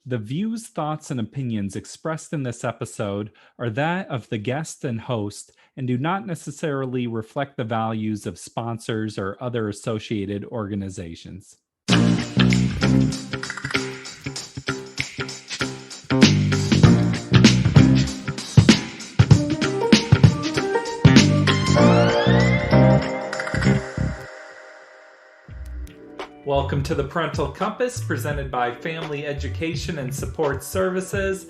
The views, thoughts, and opinions expressed in this episode are that of the guest and host and do not necessarily reflect the values of sponsors or other associated organizations. Welcome to the Parental Compass, presented by Family Education and Support Services.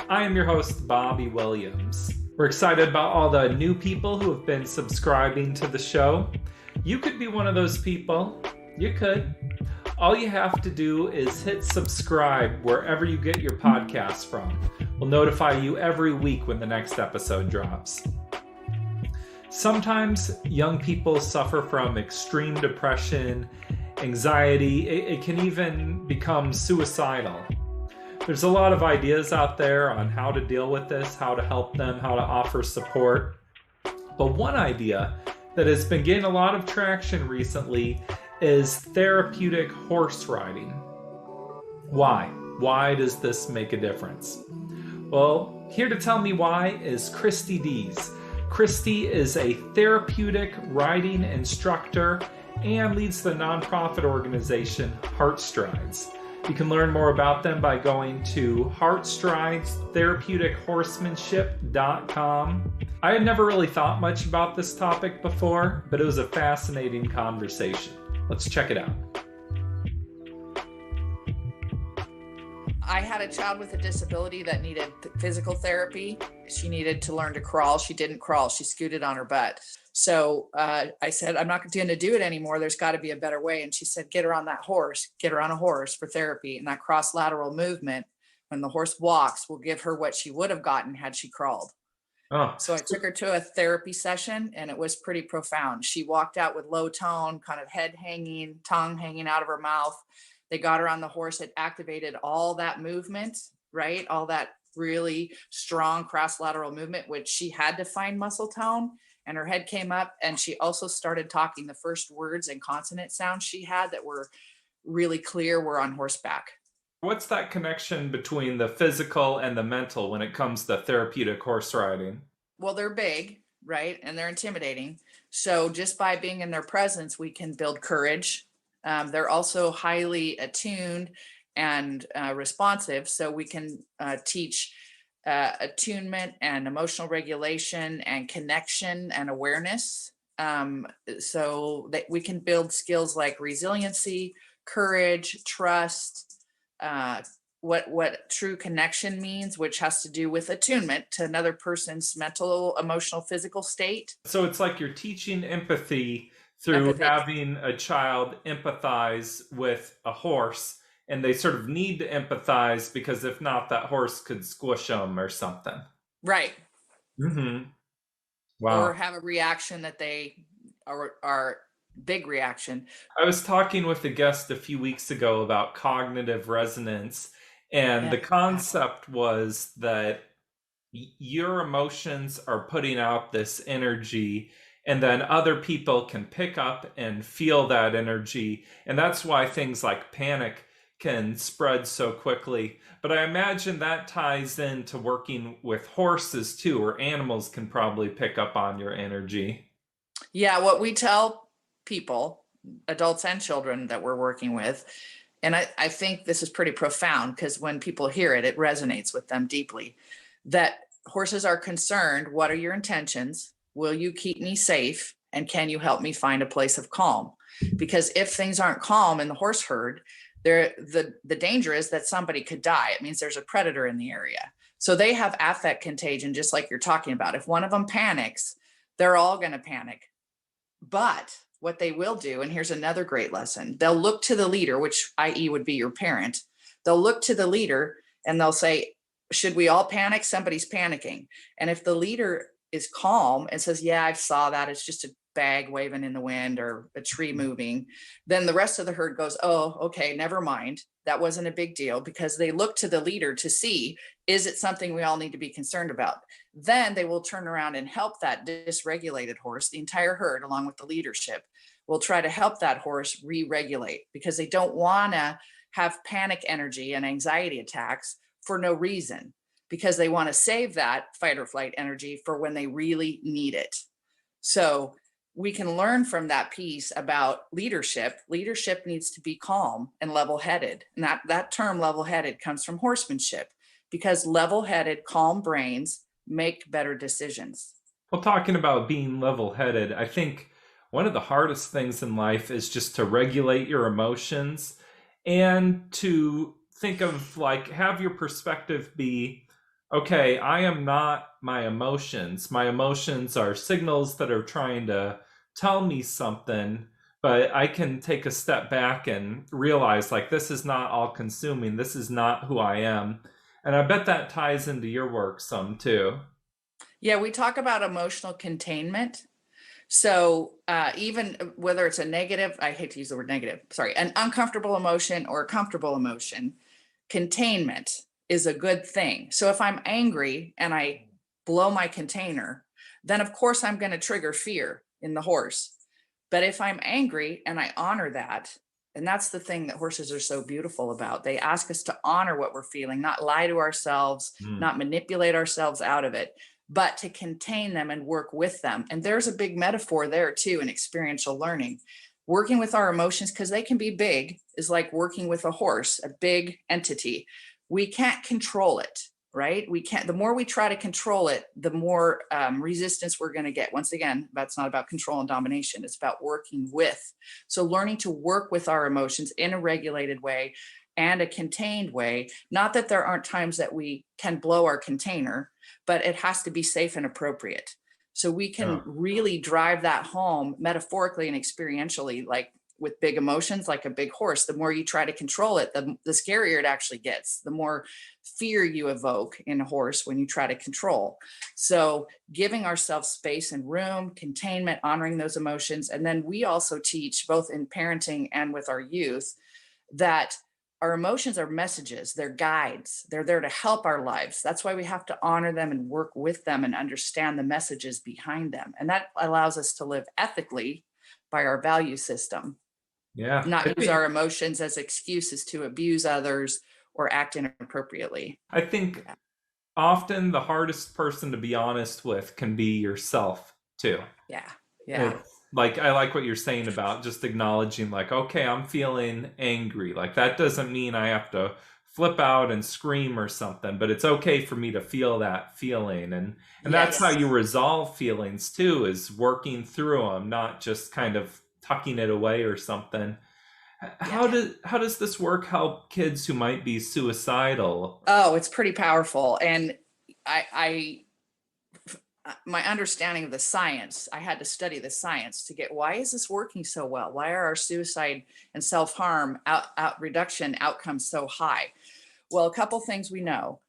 I am your host, Bobby Williams. We're excited about all the new people who have been subscribing to the show. You could be one of those people. You could. All you have to do is hit subscribe wherever you get your podcasts from. We'll notify you every week when the next episode drops. Sometimes young people suffer from extreme depression, anxiety. It can even become suicidal. There's a lot of ideas out there on how to deal with this, how to help them, how to offer support. But one idea that has been getting a lot of traction recently is therapeutic horse riding. Why? Why does this make a difference? Well, here to tell me why is Kristy Dees. Kristy is a therapeutic riding instructor and leads the nonprofit organization Heartstrides. You can learn more about them by going to Therapeutic Horsemanship.com. I had never really thought much about this topic before, but it was a fascinating conversation. Let's check it out. I had a child with a disability that needed physical therapy. She needed to learn to crawl. She didn't crawl. She scooted on her butt. So I said, I'm not going to do it anymore. There's got to be a better way. And she said, get her on that horse, get her on a horse for therapy. And that cross lateral movement, when the horse walks, will give her what she would have gotten had she crawled. Oh. So I took her to a therapy session and it was pretty profound. She walked out with low tone, kind of head hanging, tongue hanging out of her mouth. They got her on the horse. It activated all that movement, right? All that really strong cross lateral movement, which she had to find muscle tone. And her head came up and she also started talking. The first words and consonant sounds she had that were really clear were on horseback. What's that connection between the physical and the mental when it comes to therapeutic horse riding? Well, they're big, right? And they're intimidating. So just by being in their presence, we can build courage. They're also highly attuned and responsive. So we can teach attunement and emotional regulation and connection and awareness, so that we can build skills like resiliency, courage, trust, what true connection means, which has to do with attunement to another person's mental, emotional, physical state. So it's like you're teaching empathy through having a child empathize with a horse. And they sort of need to empathize because if not, that horse could squish them or something. Right. Mm-hmm. Wow. Or have a reaction that they are big reaction. I was talking with a guest a few weeks ago about cognitive resonance. And the concept was that your emotions are putting out this energy and then other people can pick up and feel that energy. And that's why things like panic can spread so quickly. But I imagine that ties into working with horses too, or animals can probably pick up on your energy. Yeah, what we tell people, adults and children that we're working with, and I think this is pretty profound because when people hear it, it resonates with them deeply, that horses are concerned, what are your intentions? Will you keep me safe? And can you help me find a place of calm? Because if things aren't calm in the horse herd, the danger is that somebody could die. It means there's a predator in the area. So they have affect contagion, just like you're talking about. If one of them panics, they're all going to panic. But what they will do, and here's another great lesson, they'll look to the leader, which i.e. would be your parent. They'll look to the leader and they'll say, should we all panic? Somebody's panicking. And if the leader is calm and says, yeah, I saw that, it's just a bag waving in the wind or a tree moving, then the rest of the herd goes, oh, okay, never mind. That wasn't a big deal, because they look to the leader to see, is it something we all need to be concerned about? Then they will turn around and help that dysregulated horse. The entire herd, along with the leadership, will try to help that horse re-regulate, because they don't want to have panic energy and anxiety attacks for no reason, because they want to save that fight or flight energy for when they really need it. So we can learn from that piece about leadership. Leadership needs to be calm and level-headed. And that term level-headed comes from horsemanship, because level-headed, calm brains make better decisions. Well, talking about being level-headed, I think one of the hardest things in life is just to regulate your emotions and to think of, like, have your perspective be, okay, I am not my emotions. My emotions are signals that are trying to tell me something, but I can take a step back and realize, like, this is not all consuming. This is not who I am. And I bet that ties into your work some too. Yeah, we talk about emotional containment. So even whether it's a negative, I hate to use the word negative, sorry, an uncomfortable emotion or a comfortable emotion, containment is a good thing. So if I'm angry and I blow my container, then of course I'm going to trigger fear in the horse. But if I'm angry and I honor that, and that's the thing that horses are so beautiful about, they ask us to honor what we're feeling, not lie to ourselves, not manipulate ourselves out of it, but to contain them and work with them. And there's a big metaphor there too in experiential learning. Working with our emotions, because they can be big, is like working with a horse, a big entity. We can't control it, right? We can't. The more we try to control it, the more resistance we're going to get. Once again, that's not about control and domination. It's about working with. So learning to work with our emotions in a regulated way and a contained way. Not that there aren't times that we can blow our container, but it has to be safe and appropriate. So we can really drive that home metaphorically and experientially, like with big emotions, like a big horse. The more you try to control it, the scarier it actually gets, the more fear you evoke in a horse when you try to control. So giving ourselves space and room, containment, honoring those emotions. And then we also teach, both in parenting and with our youth, that our emotions are messages, they're guides, they're there to help our lives. That's why we have to honor them and work with them and understand the messages behind them. And that allows us to live ethically by our value system, Yeah. not use our emotions as excuses to abuse others or act inappropriately. I think often the hardest person to be honest with can be yourself too. Yeah. Yeah. It's like, I like what you're saying about just acknowledging, like, okay, I'm feeling angry. Like, that doesn't mean I have to flip out and scream or something, but it's okay for me to feel that feeling. And that's how you resolve feelings too, is working through them, not just kind of tucking it away or something. How does this work help kids who might be suicidal? Oh, it's pretty powerful. And my understanding of the science, I had to study the science to get, why is this working so well? Why are our suicide and self-harm reduction outcomes so high? Well, a couple things we know.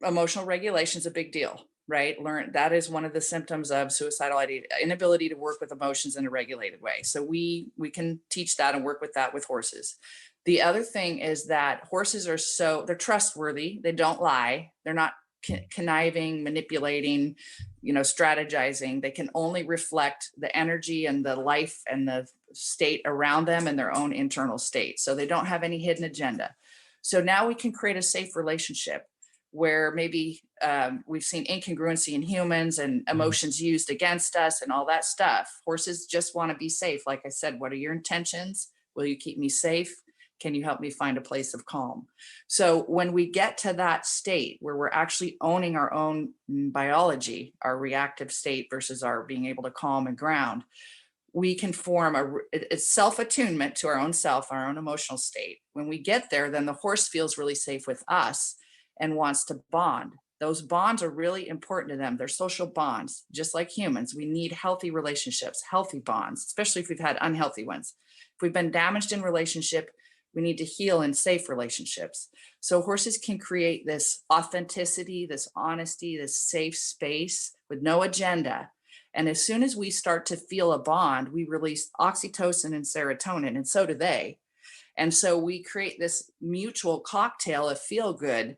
Emotional regulation is a big deal, right? That is one of the symptoms of suicidal inability to work with emotions in a regulated way. So we can teach that and work with that with horses. The other thing is that horses are they're trustworthy. They don't lie. They're not conniving, manipulating, strategizing. They can only reflect the energy and the life and the state around them and their own internal state. So they don't have any hidden agenda. So now we can create a safe relationship where maybe we've seen incongruency in humans and emotions used against us and all that stuff. Horses just want to be safe. Like I said, what are your intentions? Will you keep me safe? Can you help me find a place of calm? So when we get to that state where we're actually owning our own biology, our reactive state versus our being able to calm and ground, we can form it's self-attunement to our own self, our own emotional state. When we get there, then the horse feels really safe with us and wants to bond. Those bonds are really important to them. They're social bonds, just like humans. We need healthy relationships, healthy bonds, especially if we've had unhealthy ones. If we've been damaged in relationship, we need to heal in safe relationships. So horses can create this authenticity, this honesty, this safe space with no agenda. And as soon as we start to feel a bond, we release oxytocin and serotonin, and so do they. And so we create this mutual cocktail of feel-good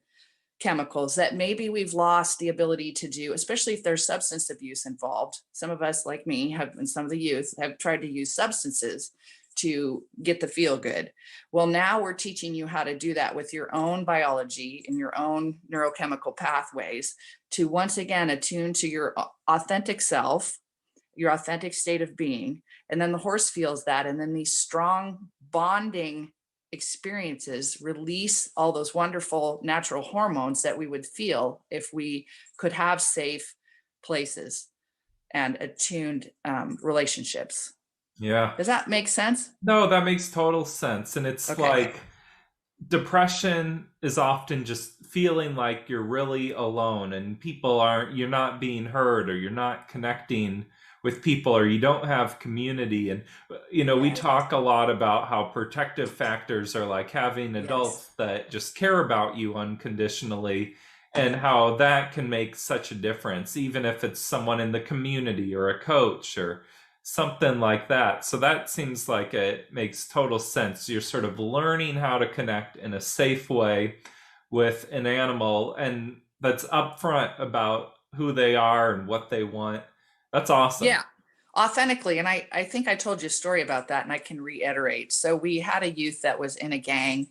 chemicals that maybe we've lost the ability to do, especially if there's substance abuse involved. Some of us, like me, and some of the youth have tried to use substances to get the feel good. Well, now we're teaching you how to do that with your own biology and your own neurochemical pathways to once again attune to your authentic self, your authentic state of being. And then the horse feels that. And then these strong bonding experiences release all those wonderful natural hormones that we would feel if we could have safe places and attuned relationships. Yeah. Does that make sense? No, that makes total sense. And it's Okay. like depression is often just feeling like you're really alone and you're not being heard, or you're not connecting with people, or you don't have community. And, we talk a lot about how protective factors are like having adults that just care about you unconditionally, and how that can make such a difference, even if it's someone in the community or a coach or something like that. So that seems like it makes total sense. You're sort of learning how to connect in a safe way with an animal, and that's upfront about who they are and what they want. That's awesome. Yeah, authentically. And I think I told you a story about that, and I can reiterate. So we had a youth that was in a gang,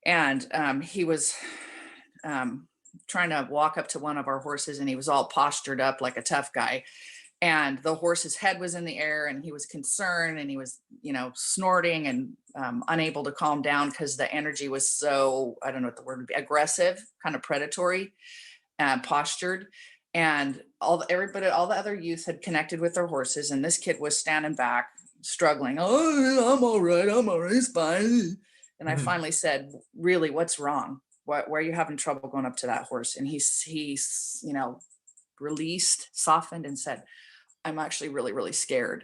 and he was trying to walk up to one of our horses, and he was all postured up like a tough guy. And the horse's head was in the air, and he was concerned, and he was, snorting and unable to calm down because the energy was so, I don't know what the word would be, aggressive, kind of predatory, postured. And all the other youth had connected with their horses, and this kid was standing back, struggling. Oh, I'm all right. It's fine. And I finally said, really, what's wrong? Why are you having trouble going up to that horse? And he's released, softened, and said, I'm actually really, really scared.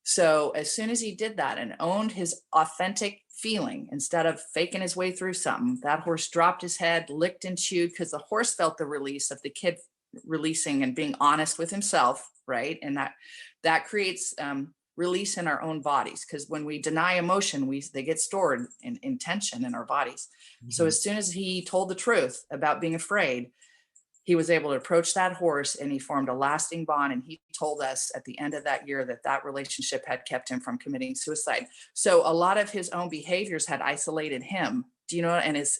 So as soon as he did that and owned his authentic feeling, instead of faking his way through something, that horse dropped his head, licked and chewed, because the horse felt the release of the kid releasing and being honest with himself, right? And that creates release in our own bodies, because when we deny emotion, they get stored in tension in our bodies. So as soon as he told the truth about being afraid, he was able to approach that horse, and he formed a lasting bond. And he told us at the end of that year that relationship had kept him from committing suicide. So a lot of his own behaviors had isolated him, and his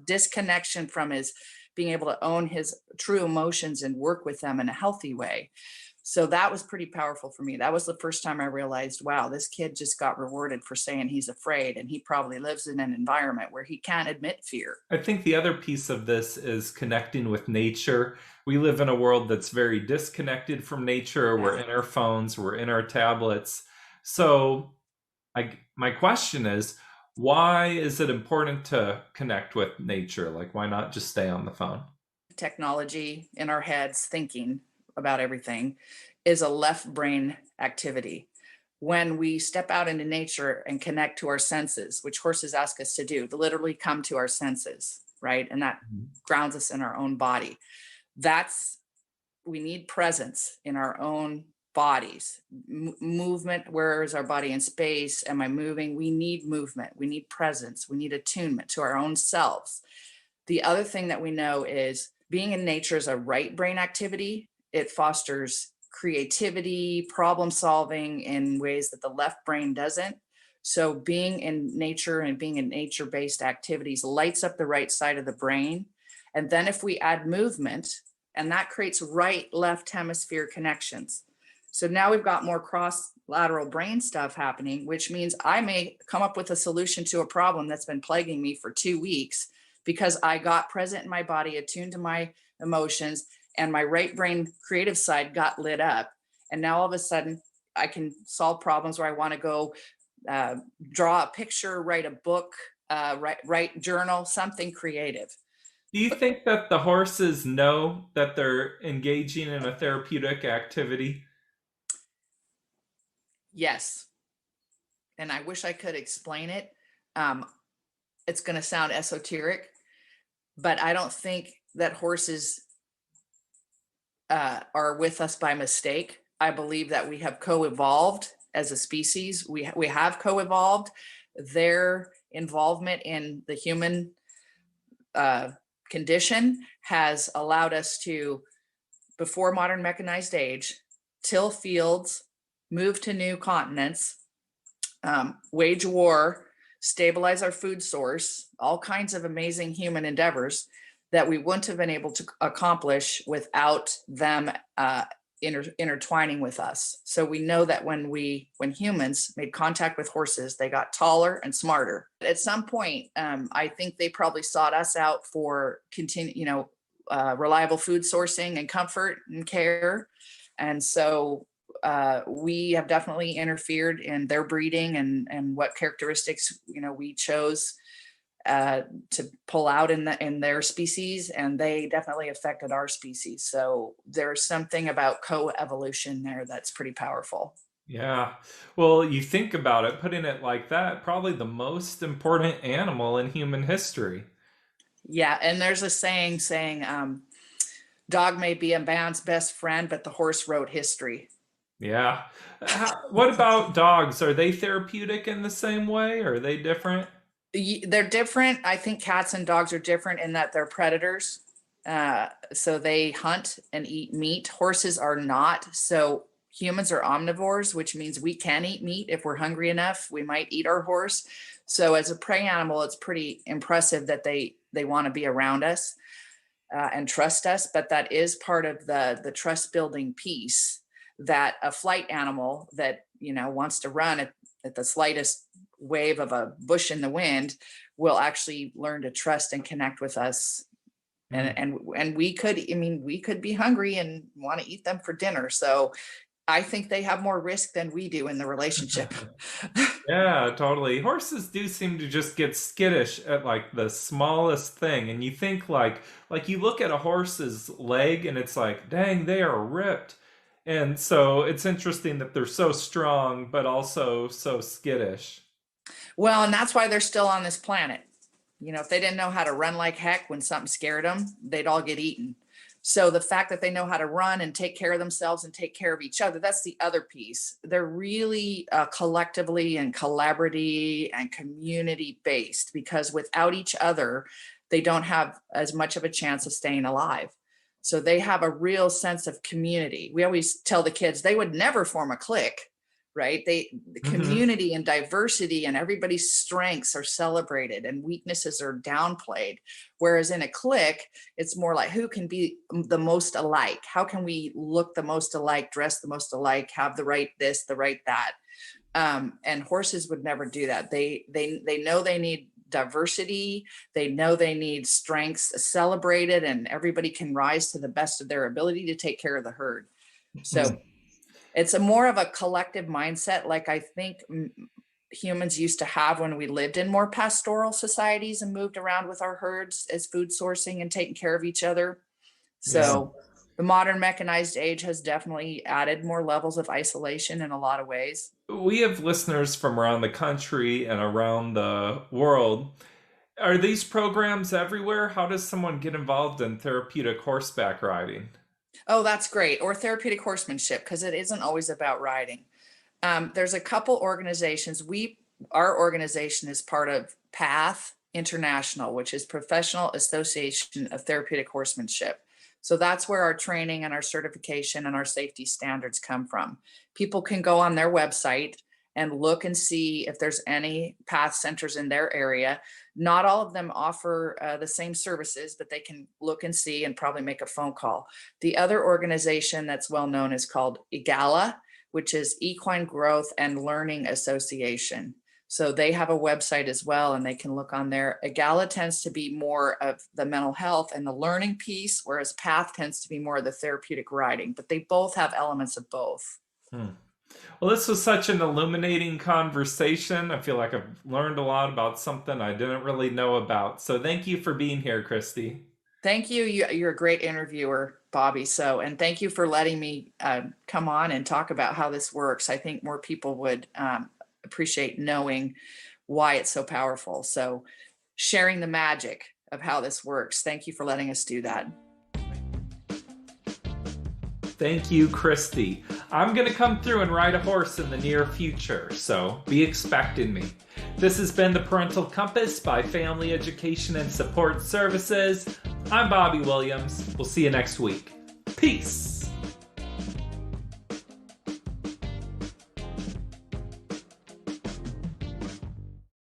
disconnection from his being able to own his true emotions and work with them in a healthy way. So that was pretty powerful for me. That was the first time I realized, wow, this kid just got rewarded for saying he's afraid, and he probably lives in an environment where he can't admit fear. I think the other piece of this is connecting with nature. We live in a world that's very disconnected from nature. We're in our phones, we're in our tablets. So my question is, why is it important to connect with nature? Like, why not just stay on the phone? Technology in our heads, thinking about everything, is a left brain activity. When we step out into nature and connect to our senses, which horses ask us to do, to literally come to our senses, right? And that grounds us in our own body. We need presence in our own bodies. Movement, where is our body in space? Am I moving? We need movement. We need presence. We need attunement to our own selves. The other thing that we know is being in nature is a right brain activity. It fosters creativity, problem solving in ways that the left brain doesn't. So being in nature and being in nature-based activities lights up the right side of the brain. And then if we add movement, and that creates right-left hemisphere connections. So now we've got more cross-lateral brain stuff happening, which means I may come up with a solution to a problem that's been plaguing me for 2 weeks, because I got present in my body, attuned to my emotions, and my right brain creative side got lit up. And now all of a sudden I can solve problems where I want to go draw a picture, write a book, write journal, something creative. Do you think that the horses know that they're engaging in a therapeutic activity? Yes. And I wish I could explain it. It's going to sound esoteric, but I don't think that horses are with us by mistake. I believe that we have co-evolved as a species. We have co-evolved. Their involvement in the human condition has allowed us to, before modern mechanized age, till fields, move to new continents, wage war, stabilize our food source, all kinds of amazing human endeavors that we wouldn't have been able to accomplish without them intertwining with us. So we know that when humans made contact with horses, they got taller and smarter. At some point, I think they probably sought us out for reliable food sourcing and comfort and care. And so we have definitely interfered in their breeding and what characteristics, we chose to pull out in their species, and they definitely affected our species. So there's something about co-evolution there that's pretty powerful. Yeah. Well, you think about it, putting it like that, probably the most important animal in human history. Yeah. And there's a saying, dog may be a man's best friend, but the horse wrote history. Yeah. What about dogs? Are they therapeutic in the same way? Or are they different? They're different. I think cats and dogs are different in that they're predators. So they hunt and eat meat. Horses are not. So humans are omnivores, which means we can eat meat if we're hungry enough. We might eat our horse. So as a prey animal, it's pretty impressive that they want to be around us and trust us. But that is part of the trust building piece, that a flight animal that wants to run at the slightest wave of a bush in the wind will actually learn to trust and connect with us. And we could be hungry and want to eat them for dinner. So I think they have more risk than we do in the relationship. Yeah, totally. Horses do seem to just get skittish at like the smallest thing. And you think like you look at a horse's leg and it's like, dang, they are ripped. And so it's interesting that they're so strong, but also so skittish. Well, and that's why they're still on this planet. If they didn't know how to run like heck when something scared them, they'd all get eaten. So the fact that they know how to run and take care of themselves and take care of each other, that's the other piece. They're really collectively and collaborative and community based, because without each other, they don't have as much of a chance of staying alive. So they have a real sense of community. We always tell the kids they would never form a clique, right? The community and diversity and everybody's strengths are celebrated and weaknesses are downplayed. Whereas in a clique, it's more like, who can be the most alike? How can we look the most alike, dress the most alike, have the right this, the right that? And horses would never do that. They know they need diversity. They know they need strengths celebrated, and everybody can rise to the best of their ability to take care of the herd. So it's a more of a collective mindset, like I think humans used to have when we lived in more pastoral societies and moved around with our herds as food sourcing and taking care of each other. So the modern mechanized age has definitely added more levels of isolation in a lot of ways. We have listeners from around the country and around the world. Are these programs everywhere? How does someone get involved in therapeutic horseback riding? Oh, that's great. Or therapeutic horsemanship, because it isn't always about riding. There's a couple organizations. Our organization is part of PATH International, which is Professional Association of Therapeutic Horsemanship. So that's where our training and our certification and our safety standards come from. People can go on their website and look and see if there's any PATH centers in their area. Not all of them offer the same services, but they can look and see and probably make a phone call. The other organization that's well known is called EGALA, which is Equine Growth and Learning Association. So they have a website as well, and they can look on there. EGALA tends to be more of the mental health and the learning piece, whereas PATH tends to be more of the therapeutic riding, but they both have elements of both. Well, this was such an illuminating conversation. I feel like I've learned a lot about something I didn't really know about. So thank you for being here, Kristy. Thank you. You're a great interviewer, Bobby. And thank you for letting me come on and talk about how this works. I think more people would appreciate knowing why it's so powerful. So sharing the magic of how this works. Thank you for letting us do that. Thank you, Kristy. I'm going to come through and ride a horse in the near future, so be expecting me. This has been The Parental Compass by Family Education and Support Services. I'm Bobby Williams. We'll see you next week. Peace.